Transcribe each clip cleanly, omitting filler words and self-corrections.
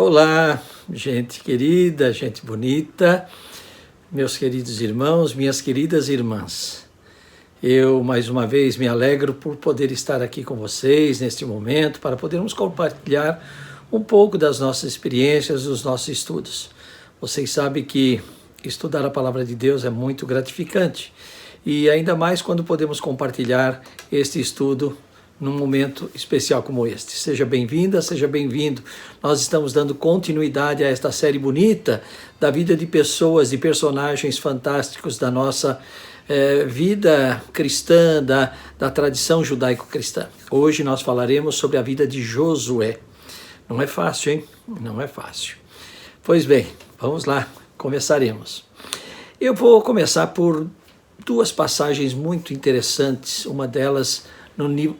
Olá, gente querida, gente bonita, meus queridos irmãos, minhas queridas irmãs. Eu, mais uma vez, me alegro por poder estar aqui com vocês neste momento, para podermos compartilhar um pouco das nossas experiências, dos nossos estudos. Vocês sabem que estudar a palavra de Deus é muito gratificante, e ainda mais quando podemos compartilhar este estudo num momento especial como este. Seja bem-vinda, seja bem-vindo. Nós estamos dando continuidade a esta série bonita da vida de pessoas, de personagens fantásticos da nossa vida cristã, da tradição judaico-cristã. Hoje nós falaremos sobre a vida de Josué. Não é fácil, hein? Não é fácil. Pois bem, vamos lá, começaremos. Eu vou começar por duas passagens muito interessantes, uma delas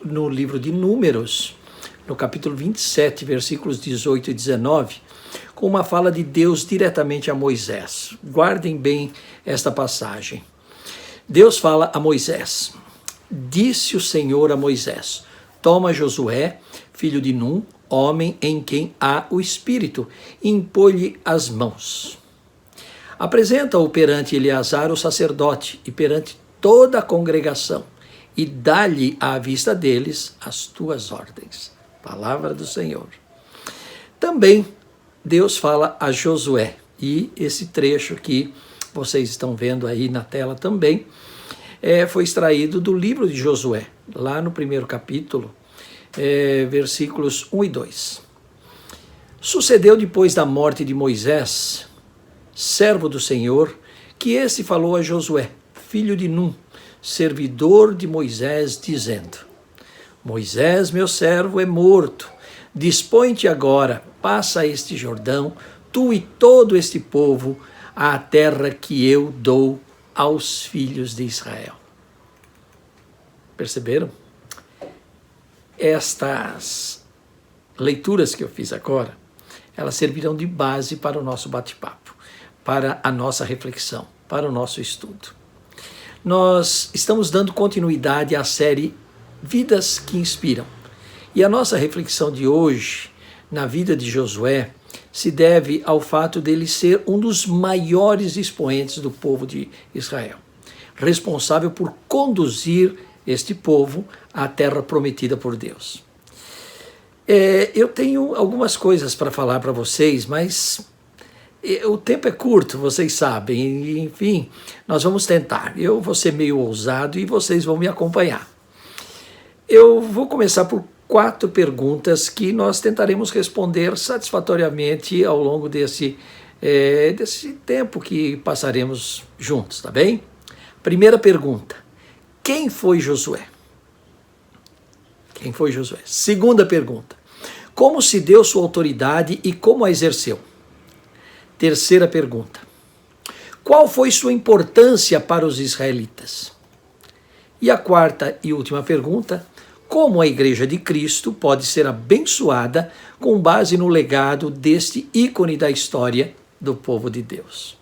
no livro de Números, no capítulo 27, versículos 18 e 19, com uma fala de Deus diretamente a Moisés. Guardem bem esta passagem. Deus fala a Moisés: disse o Senhor a Moisés: toma Josué, filho de Num, homem em quem há o Espírito, e impõe-lhe as mãos. Apresenta-o perante Eleazar, o sacerdote, e perante toda a congregação, e dá-lhe à vista deles as tuas ordens. Palavra do Senhor. Também Deus fala a Josué, e esse trecho que vocês estão vendo aí na tela também, foi extraído do livro de Josué, lá no primeiro capítulo, versículos 1 e 2. Sucedeu depois da morte de Moisés, servo do Senhor, que esse falou a Josué, filho de Num, servidor de Moisés, dizendo: Moisés, meu servo, é morto. Dispõe-te agora, passa este Jordão, tu e todo este povo, à terra que eu dou aos filhos de Israel. Perceberam? Estas leituras que eu fiz agora, elas servirão de base para o nosso bate-papo, para a nossa reflexão, para o nosso estudo. Nós estamos dando continuidade à série Vidas que Inspiram. E a nossa reflexão de hoje, na vida de Josué, se deve ao fato dele ser um dos maiores expoentes do povo de Israel, responsável por conduzir este povo à terra prometida por Deus. Eu tenho algumas coisas para falar para vocês, mas o tempo é curto, vocês sabem, enfim, nós vamos tentar. Eu vou ser meio ousado e vocês vão me acompanhar. Eu vou começar por 4 perguntas que nós tentaremos responder satisfatoriamente ao longo desse tempo que passaremos juntos, tá bem? Primeira pergunta: quem foi Josué? Quem foi Josué? Segunda pergunta: como se deu sua autoridade e como a exerceu? Terceira pergunta: qual foi sua importância para os israelitas? E a quarta e última pergunta: como a Igreja de Cristo pode ser abençoada com base no legado deste ícone da história do povo de Deus?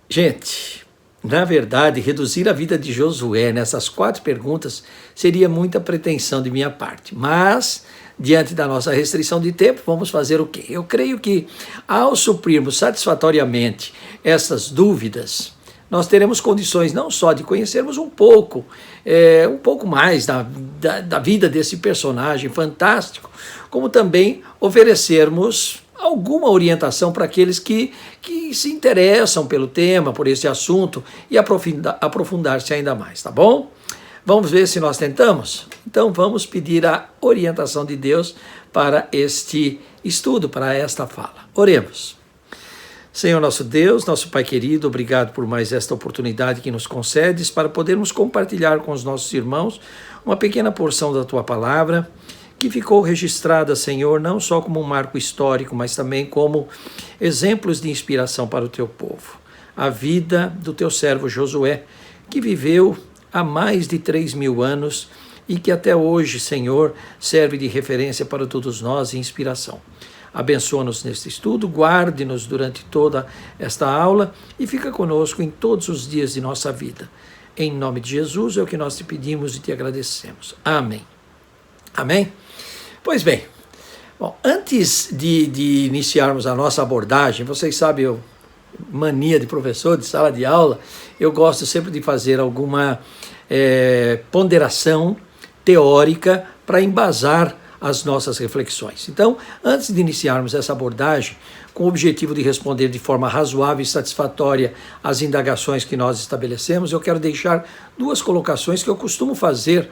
Gente, na verdade, reduzir a vida de Josué nessas 4 perguntas seria muita pretensão de minha parte, mas diante da nossa restrição de tempo, vamos fazer o quê? Eu creio que, ao suprirmos satisfatoriamente essas dúvidas, nós teremos condições não só de conhecermos um pouco mais da vida desse personagem fantástico, como também oferecermos alguma orientação para aqueles que se interessam pelo tema, por esse assunto, e aprofundar-se ainda mais, tá bom? Vamos ver se nós tentamos? Então vamos pedir a orientação de Deus para este estudo, para esta fala. Oremos. Senhor nosso Deus, nosso Pai querido, obrigado por mais esta oportunidade que nos concedes para podermos compartilhar com os nossos irmãos uma pequena porção da Tua palavra, que ficou registrada, Senhor, não só como um marco histórico, mas também como exemplos de inspiração para o Teu povo. A vida do Teu servo Josué, que viveu há mais de 3.000 anos e que até hoje, Senhor, serve de referência para todos nós e inspiração. Abençoa-nos neste estudo, guarde-nos durante toda esta aula e fica conosco em todos os dias de nossa vida. Em nome de Jesus é o que nós te pedimos e te agradecemos. Amém. Amém? Pois bem, Bom, antes de iniciarmos a nossa abordagem, vocês sabem, mania de professor de sala de aula, eu gosto sempre de fazer alguma ponderação teórica para embasar as nossas reflexões. Então, antes de iniciarmos essa abordagem, com o objetivo de responder de forma razoável e satisfatória às indagações que nós estabelecemos, eu quero deixar duas colocações que eu costumo fazer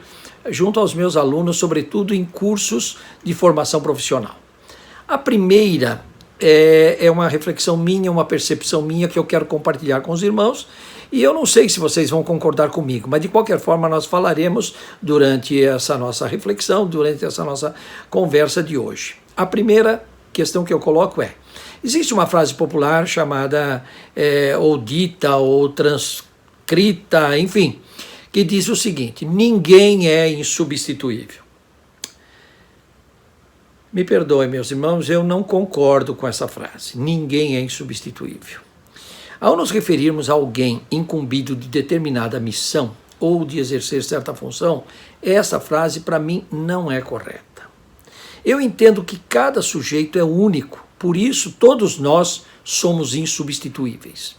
junto aos meus alunos, sobretudo em cursos de formação profissional. A primeira é uma reflexão minha, uma percepção minha que eu quero compartilhar com os irmãos, e eu não sei se vocês vão concordar comigo, mas de qualquer forma nós falaremos durante essa nossa reflexão, durante essa nossa conversa de hoje. A primeira questão que eu coloco existe uma frase popular chamada, ou dita, ou transcrita, enfim, que diz o seguinte: ninguém é insubstituível. Me perdoem, meus irmãos, eu não concordo com essa frase. Ninguém é insubstituível. Ao nos referirmos a alguém incumbido de determinada missão ou de exercer certa função, essa frase para mim não é correta. Eu entendo que cada sujeito é único, por isso todos nós somos insubstituíveis.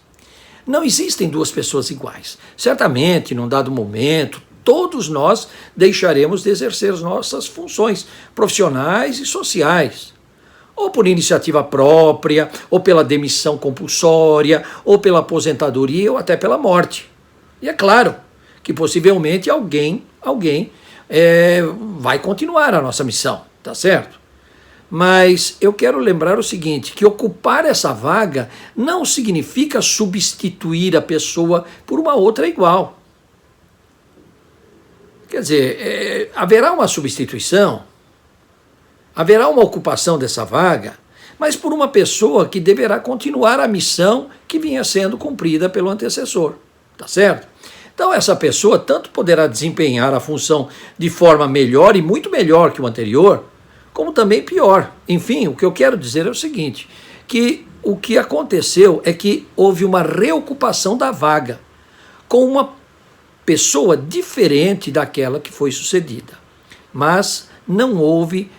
Não existem duas pessoas iguais. Certamente, num dado momento, todos nós deixaremos de exercer as nossas funções profissionais e sociais, ou por iniciativa própria, ou pela demissão compulsória, ou pela aposentadoria, ou até pela morte. E é claro que possivelmente alguém vai continuar a nossa missão, tá certo? Mas eu quero lembrar o seguinte, que ocupar essa vaga não significa substituir a pessoa por uma outra igual. Quer dizer, haverá uma substituição, haverá uma ocupação dessa vaga, mas por uma pessoa que deverá continuar a missão que vinha sendo cumprida pelo antecessor, tá certo? Então essa pessoa tanto poderá desempenhar a função de forma melhor e muito melhor que o anterior, como também pior. Enfim, o que eu quero dizer é o seguinte, que o que aconteceu é que houve uma reocupação da vaga, com uma pessoa diferente daquela que foi sucedida. Mas não houve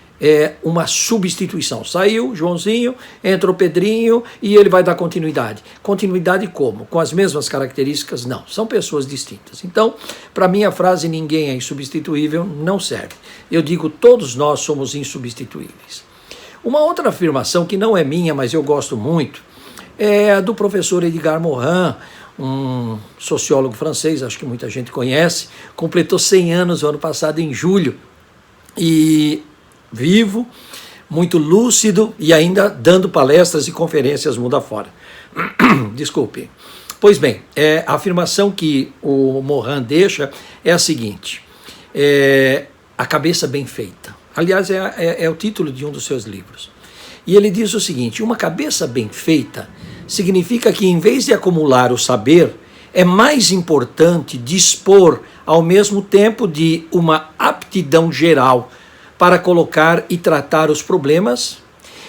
uma substituição. Saiu Joãozinho, entrou Pedrinho e ele vai dar continuidade. Continuidade como? Com as mesmas características? Não, são pessoas distintas. Então, para mim a frase ninguém é insubstituível não serve. Eu digo todos nós somos insubstituíveis. Uma outra afirmação que não é minha, mas eu gosto muito, é a do professor Edgar Morin, um sociólogo francês, acho que muita gente conhece, completou 100 anos no ano passado, em julho, e vivo, muito lúcido e ainda dando palestras e conferências mundo afora. Desculpe. Pois bem, a afirmação que o Morin deixa é a seguinte, a cabeça bem feita. Aliás, é o título de um dos seus livros. E ele diz o seguinte, uma cabeça bem feita significa que, em vez de acumular o saber, é mais importante dispor, ao mesmo tempo, de uma aptidão geral para colocar e tratar os problemas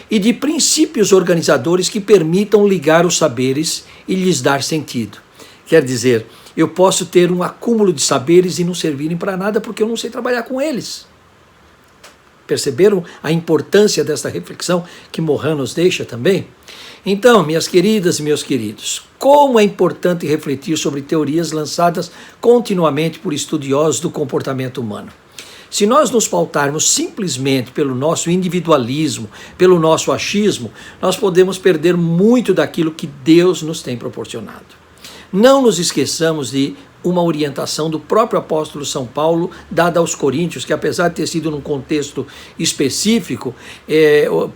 e de princípios organizadores que permitam ligar os saberes e lhes dar sentido. Quer dizer, eu posso ter um acúmulo de saberes e não servirem para nada porque eu não sei trabalhar com eles. Perceberam a importância desta reflexão que Morin nos deixa também? Então, minhas queridas e meus queridos, como é importante refletir sobre teorias lançadas continuamente por estudiosos do comportamento humano. Se nós nos pautarmos simplesmente pelo nosso individualismo, pelo nosso achismo, nós podemos perder muito daquilo que Deus nos tem proporcionado. Não nos esqueçamos de uma orientação do próprio apóstolo São Paulo, dada aos Coríntios, que apesar de ter sido num contexto específico,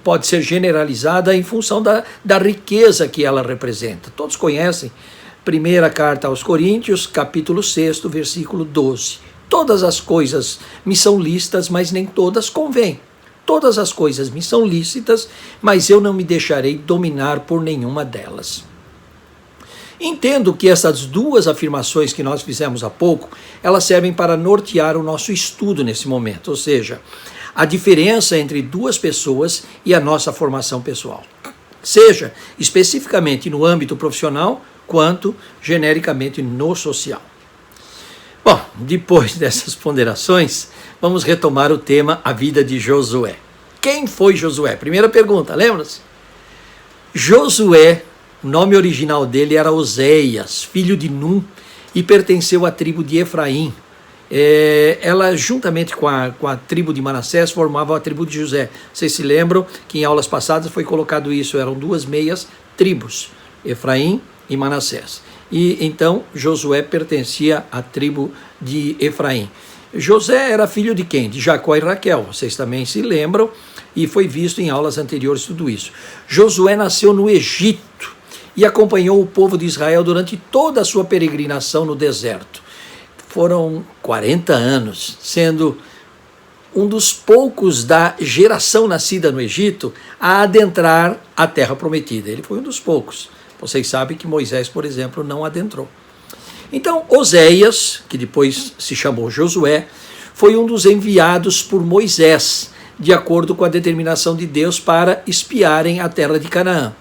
pode ser generalizada em função da riqueza que ela representa. Todos conhecem, primeira carta aos Coríntios, capítulo 6, versículo 12. Todas as coisas me são lícitas, mas nem todas convêm. Todas as coisas me são lícitas, mas eu não me deixarei dominar por nenhuma delas. Entendo que essas duas afirmações que nós fizemos há pouco, elas servem para nortear o nosso estudo nesse momento, ou seja, a diferença entre duas pessoas e a nossa formação pessoal. Seja especificamente no âmbito profissional, quanto genericamente no social. Bom, depois dessas ponderações, vamos retomar o tema A Vida de Josué. Quem foi Josué? Primeira pergunta, lembra-se? Josué, o nome original dele era Oséias, filho de Num, e pertenceu à tribo de Efraim. Ela, juntamente com a tribo de Manassés, formava a tribo de José. Vocês se lembram que em aulas passadas foi colocado isso, eram duas meias tribos, Efraim e Manassés. E então Josué pertencia à tribo de Efraim. José era filho de quem? De Jacó e Raquel, vocês também se lembram, e foi visto em aulas anteriores tudo isso. Josué nasceu no Egito e acompanhou o povo de Israel durante toda a sua peregrinação no deserto. Foram 40 anos, sendo um dos poucos da geração nascida no Egito a adentrar a terra prometida. Ele foi um dos poucos. Vocês sabem que Moisés, por exemplo, não adentrou. Então, Oséias, que depois se chamou Josué, foi um dos enviados por Moisés, de acordo com a determinação de Deus para espiarem a terra de Canaã,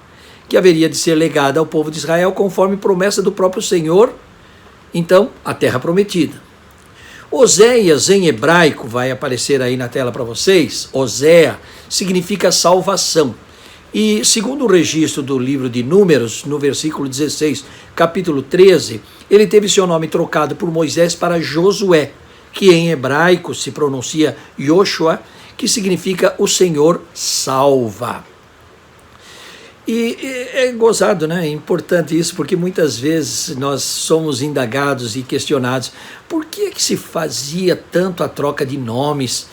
que haveria de ser legada ao povo de Israel conforme promessa do próprio Senhor. Então, a terra prometida. Oséias, em hebraico, vai aparecer aí na tela para vocês, Osé, significa salvação. E, segundo o registro do livro de Números, no versículo 16, capítulo 13, ele teve seu nome trocado por Moisés para Josué, que em hebraico se pronuncia Yoshua, que significa o Senhor salva. E é gozado, né? É importante isso, porque muitas vezes nós somos indagados e questionados por que se fazia tanto a troca de nomes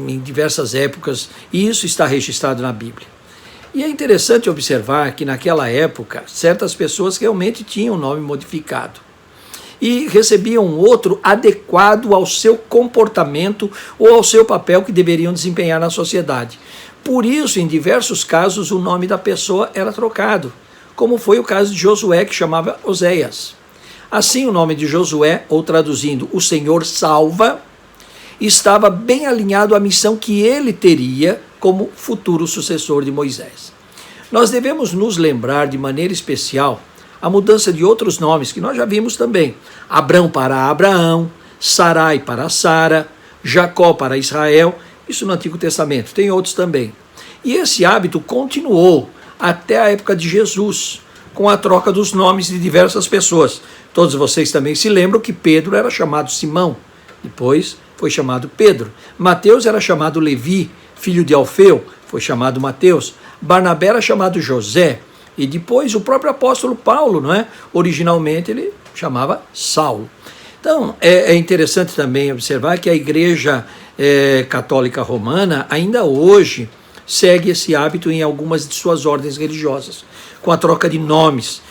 em diversas épocas, e isso está registrado na Bíblia. E é interessante observar que naquela época, certas pessoas realmente tinham o nome modificado e recebiam outro adequado ao seu comportamento ou ao seu papel que deveriam desempenhar na sociedade. Por isso, em diversos casos, o nome da pessoa era trocado, como foi o caso de Josué, que chamava Oséias. Assim, o nome de Josué, ou traduzindo, o Senhor salva, estava bem alinhado à missão que ele teria como futuro sucessor de Moisés. Nós devemos nos lembrar de maneira especial a mudança de outros nomes que nós já vimos também. Abrão para Abraão, Sarai para Sara, Jacó para Israel, isso no Antigo Testamento, tem outros também. E esse hábito continuou até a época de Jesus, com a troca dos nomes de diversas pessoas. Todos vocês também se lembram que Pedro era chamado Simão, depois foi chamado Pedro. Mateus era chamado Levi, filho de Alfeu, foi chamado Mateus. Barnabé era chamado José, e depois o próprio apóstolo Paulo, não é? Originalmente ele chamava Saulo. Então, é interessante também observar que a Igreja Católica Romana ainda hoje segue esse hábito em algumas de suas ordens religiosas, com a troca de nomes,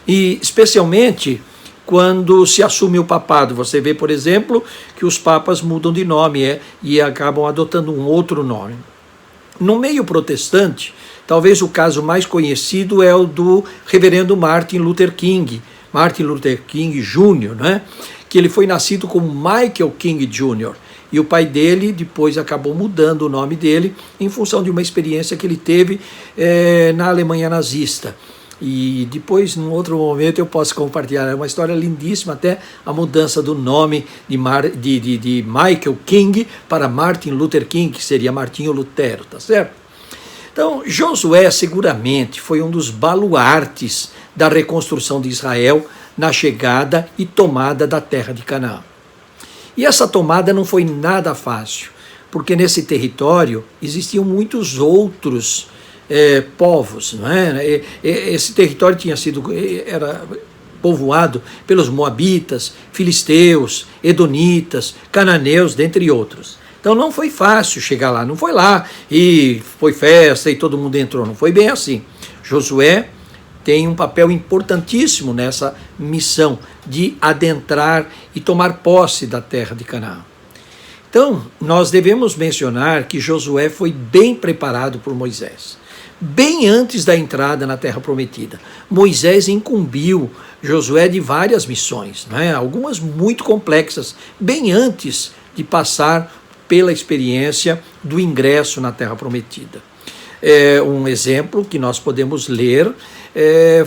e especialmente quando se assume o papado. Você vê, por exemplo, que os papas mudam de nome e acabam adotando um outro nome. No meio protestante, talvez o caso mais conhecido é o do reverendo Martin Luther King Jr., né? Que ele foi nascido como Michael King Jr., e o pai dele depois acabou mudando o nome dele em função de uma experiência que ele teve na Alemanha nazista. E depois, num outro momento, eu posso compartilhar. É uma história lindíssima, até a mudança do nome de Michael King para Martin Luther King, que seria Martinho Lutero, tá certo? Então, Josué seguramente foi um dos baluartes da reconstrução de Israel na chegada e tomada da terra de Canaã. E essa tomada não foi nada fácil, porque nesse território existiam muitos outros povos, não é? Esse território era povoado pelos moabitas, filisteus, edonitas, cananeus, dentre outros. Então não foi fácil chegar lá, não foi lá e foi festa e todo mundo entrou, não foi bem assim. Josué tem um papel importantíssimo nessa missão de adentrar e tomar posse da terra de Canaã. Então, nós devemos mencionar que Josué foi bem preparado por Moisés, bem antes da entrada na terra prometida. Moisés incumbiu Josué de várias missões, né? Algumas muito complexas, bem antes de passar pela experiência do ingresso na terra prometida. Um exemplo que nós podemos ler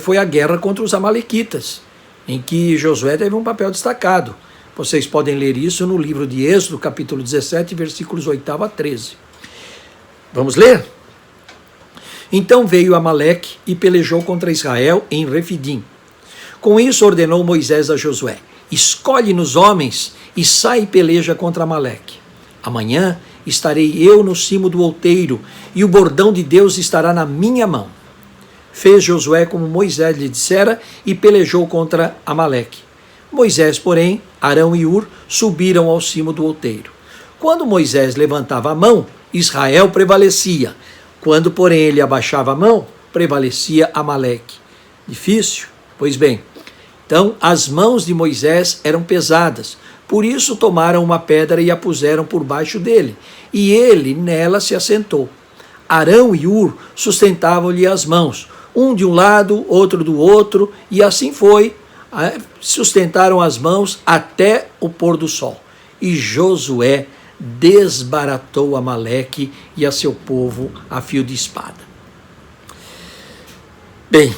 foi a guerra contra os amalequitas, em que Josué teve um papel destacado. Vocês podem ler isso no livro de Êxodo, capítulo 17, versículos 8 a 13. Vamos ler? Então veio Amaleque e pelejou contra Israel em Refidim. Com isso ordenou Moisés a Josué: escolhe-nos homens e sai e peleja contra Amaleque. Amanhã estarei eu no cimo do outeiro, e o bordão de Deus estará na minha mão. Fez Josué como Moisés lhe dissera e pelejou contra Amaleque. Moisés, porém, Arão e Ur subiram ao cimo do outeiro. Quando Moisés levantava a mão, Israel prevalecia. Quando, porém, ele abaixava a mão, prevalecia Amaleque. Difícil? Pois bem, então as mãos de Moisés eram pesadas, por isso tomaram uma pedra e a puseram por baixo dele, e ele nela se assentou. Arão e Ur sustentavam-lhe as mãos, um de um lado, outro do outro, e assim foi, sustentaram as mãos até o pôr do sol. E Josué desbaratou Amaleque e a seu povo a fio de espada. Bem,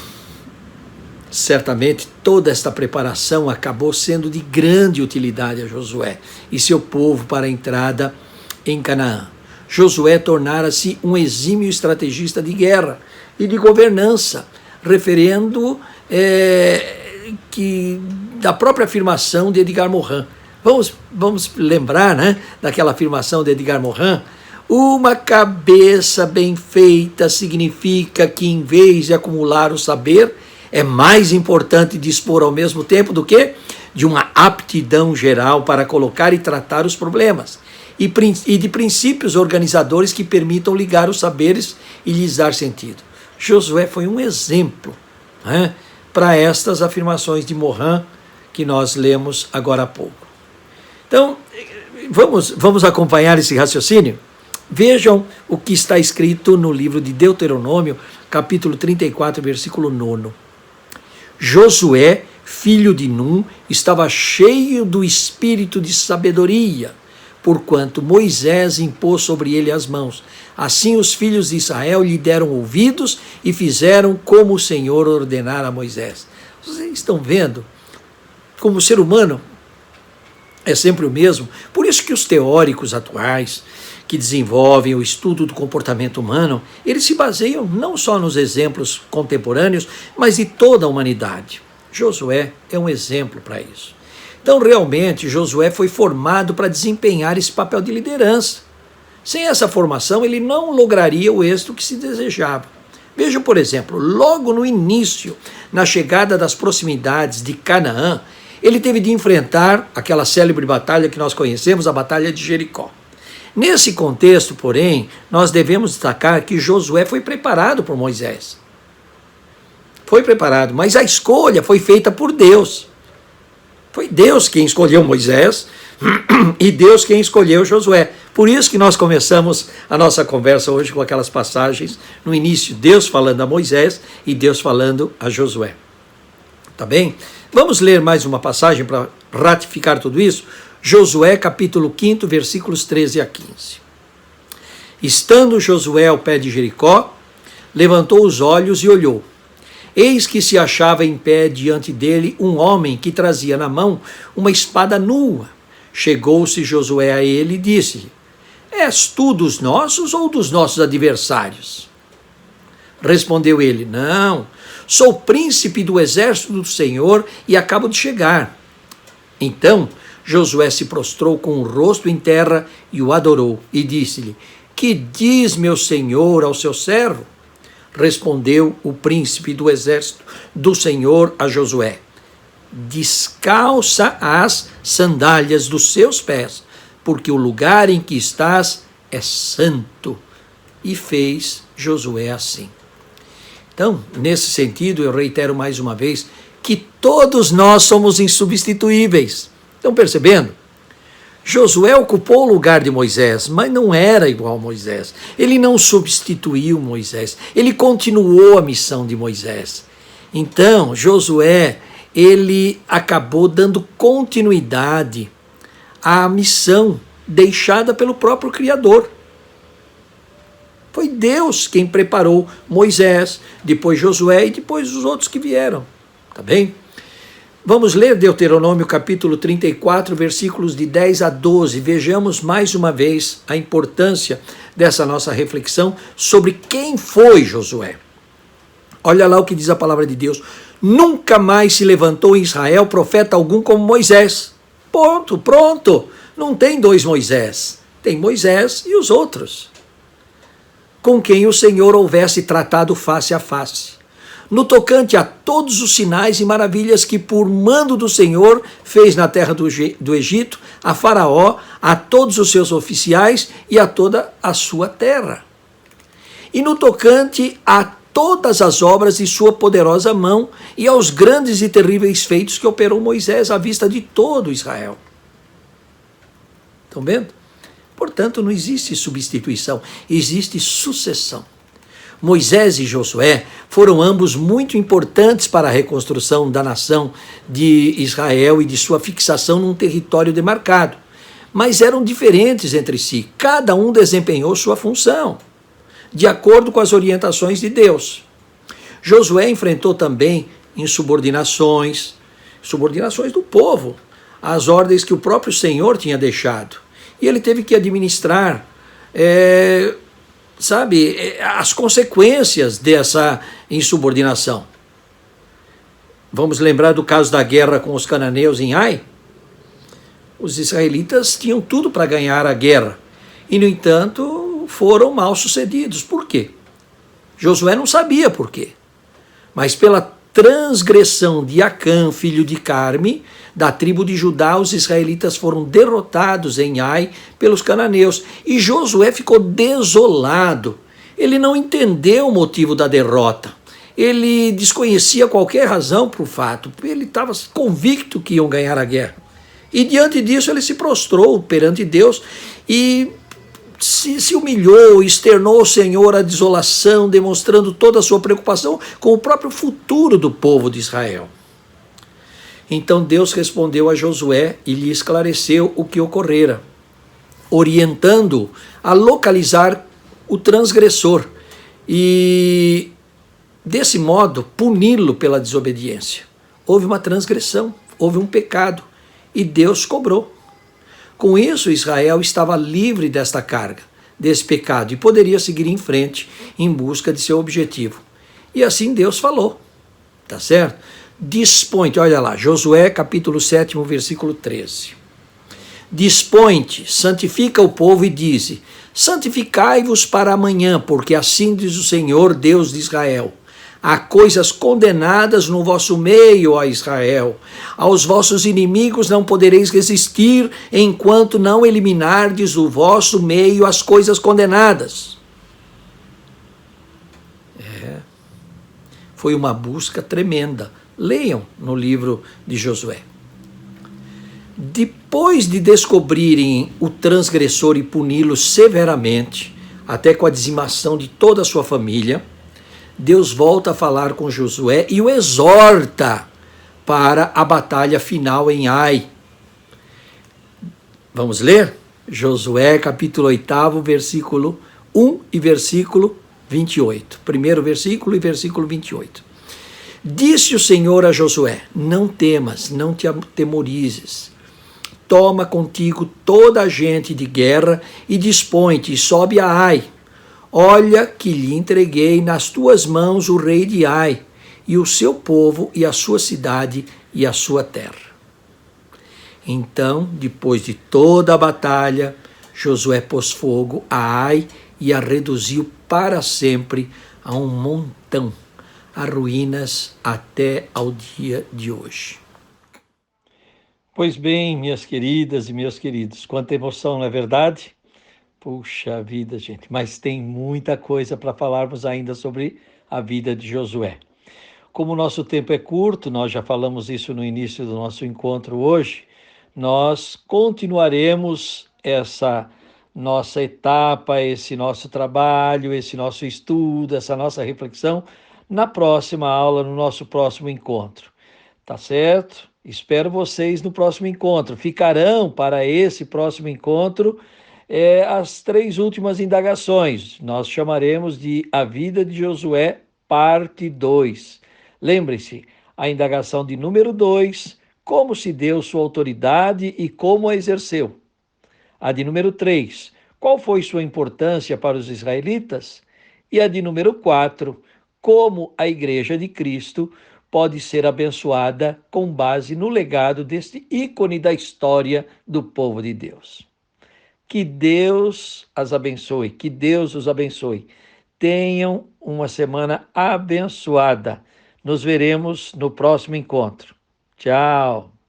certamente toda esta preparação acabou sendo de grande utilidade a Josué e seu povo para a entrada em Canaã. Josué tornara-se um exímio estrategista de guerra e de governança, referendo da própria afirmação de Edgar Morin. Vamos lembrar, né, daquela afirmação de Edgar Morin? Uma cabeça bem feita significa que, em vez de acumular o saber, é mais importante dispor ao mesmo tempo do que de uma aptidão geral para colocar e tratar os problemas, e de princípios organizadores que permitam ligar os saberes e lhes dar sentido. Josué foi um exemplo, né, para estas afirmações de Morin que nós lemos agora há pouco. Então, vamos acompanhar esse raciocínio? Vejam o que está escrito no livro de Deuteronômio, capítulo 34, versículo 9. Josué, filho de Num, estava cheio do espírito de sabedoria, porquanto Moisés impôs sobre ele as mãos. Assim os filhos de Israel lhe deram ouvidos e fizeram como o Senhor ordenara a Moisés. Vocês estão vendo como o ser humano é sempre o mesmo? Por isso que os teóricos atuais que desenvolvem o estudo do comportamento humano, eles se baseiam não só nos exemplos contemporâneos, mas de toda a humanidade. Josué é um exemplo para isso. Então, realmente, Josué foi formado para desempenhar esse papel de liderança. Sem essa formação, ele não lograria o êxito que se desejava. Vejam, por exemplo, logo no início, na chegada das proximidades de Canaã, ele teve de enfrentar aquela célebre batalha que nós conhecemos, a Batalha de Jericó. Nesse contexto, porém, nós devemos destacar que Josué foi preparado por Moisés. Foi preparado, mas a escolha foi feita por Deus. Foi Deus quem escolheu Moisés e Deus quem escolheu Josué. Por isso que nós começamos a nossa conversa hoje com aquelas passagens no início, Deus falando a Moisés e Deus falando a Josué. Tá bem? Vamos ler mais uma passagem para ratificar tudo isso? Josué, capítulo 5, versículos 13 a 15. Estando Josué ao pé de Jericó, levantou os olhos e olhou. Eis que se achava em pé diante dele um homem que trazia na mão uma espada nua. Chegou-se Josué a ele e disse-lhe: És tu dos nossos ou dos nossos adversários? Respondeu ele: Não, sou príncipe do exército do Senhor e acabo de chegar. Então Josué se prostrou com o rosto em terra e o adorou, e disse-lhe: Que diz meu senhor ao seu servo? Respondeu o príncipe do exército do Senhor a Josué: Descalça as sandálias dos seus pés, porque o lugar em que estás é santo. E fez Josué assim. Então, nesse sentido, eu reitero mais uma vez que todos nós somos insubstituíveis. Estão percebendo? Josué ocupou o lugar de Moisés, mas não era igual a Moisés. Ele não substituiu Moisés, ele continuou a missão de Moisés. Então, Josué, ele acabou dando continuidade à missão deixada pelo próprio Criador. Foi Deus quem preparou Moisés, depois Josué e depois os outros que vieram. Tá bem? Vamos ler Deuteronômio capítulo 34, versículos de 10 a 12. Vejamos mais uma vez a importância dessa nossa reflexão sobre quem foi Josué. Olha lá o que diz a palavra de Deus. Nunca mais se levantou em Israel profeta algum como Moisés. Ponto, pronto. Não tem dois Moisés. Tem Moisés e os outros, com quem o Senhor houvesse tratado face a face, no tocante a todos os sinais e maravilhas que por mando do Senhor fez na terra do Egito, a Faraó, a todos os seus oficiais e a toda a sua terra. E no tocante a todas as obras de sua poderosa mão e aos grandes e terríveis feitos que operou Moisés à vista de todo Israel. Estão vendo? Portanto, não existe substituição, existe sucessão. Moisés e Josué foram ambos muito importantes para a reconstrução da nação de Israel e de sua fixação num território demarcado. Mas eram diferentes entre si, cada um desempenhou sua função, de acordo com as orientações de Deus. Josué enfrentou também insubordinações do povo, às ordens que o próprio Senhor tinha deixado. E ele teve que administrar as consequências dessa insubordinação. Vamos lembrar do caso da guerra com os cananeus em Ai? Os israelitas tinham tudo para ganhar a guerra e, no entanto, foram mal sucedidos. Por quê? Josué não sabia por quê, mas pela transgressão de Acã, filho de Carme, da tribo de Judá, os israelitas foram derrotados em Ai pelos cananeus. E Josué ficou desolado. Ele não entendeu o motivo da derrota. Ele desconhecia qualquer razão para o fato. Ele estava convicto que iam ganhar a guerra. E diante disso ele se prostrou perante Deus e se humilhou, externou ao Senhor a desolação, demonstrando toda a sua preocupação com o próprio futuro do povo de Israel. Então Deus respondeu a Josué e lhe esclareceu o que ocorrera, orientando-o a localizar o transgressor e, desse modo, puni-lo pela desobediência. Houve uma transgressão, houve um pecado e Deus cobrou. Com isso, Israel estava livre desta carga, desse pecado, e poderia seguir em frente em busca de seu objetivo. E assim Deus falou, tá certo? Dispõe-te, olha lá, Josué capítulo 7, versículo 13. Dispõe-te, santifica o povo e dize: santificai-vos para amanhã, porque assim diz o Senhor, Deus de Israel. Há coisas condenadas no vosso meio, ó Israel. Aos vossos inimigos não podereis resistir, enquanto não eliminardes do vosso meio as coisas condenadas. Foi uma busca tremenda. Leiam no livro de Josué. Depois de descobrirem o transgressor e puni-lo severamente, até com a dizimação de toda a sua família, Deus volta a falar com Josué e o exorta para a batalha final em Ai. Vamos ler? Josué, capítulo 8, versículo 1 e versículo 28. Primeiro versículo e versículo 28. Disse o Senhor a Josué: não temas, não te atemorizes. Toma contigo toda a gente de guerra e dispõe-te e sobe a Ai. Olha que lhe entreguei nas tuas mãos o rei de Ai, e o seu povo, e a sua cidade, e a sua terra. Então, depois de toda a batalha, Josué pôs fogo a Ai e a reduziu para sempre a um montão, a ruínas até ao dia de hoje. Pois bem, minhas queridas e meus queridos, quanta emoção, não é verdade? Puxa vida, gente, mas tem muita coisa para falarmos ainda sobre a vida de Josué. Como o nosso tempo é curto, nós já falamos isso no início do nosso encontro hoje, nós continuaremos essa nossa etapa, esse nosso trabalho, esse nosso estudo, essa nossa reflexão na próxima aula, no nosso próximo encontro. Tá certo? Espero vocês no próximo encontro. Ficarão para esse próximo encontro as 3 últimas indagações. Nós chamaremos de A Vida de Josué, parte 2. Lembre-se, A indagação de número 2, como se deu sua autoridade e como a exerceu. A de número 3, qual foi sua importância para os israelitas? E a de número 4, como a Igreja de Cristo pode ser abençoada com base no legado deste ícone da história do povo de Deus. Que Deus as abençoe, que Deus os abençoe. Tenham uma semana abençoada. Nos veremos no próximo encontro. Tchau.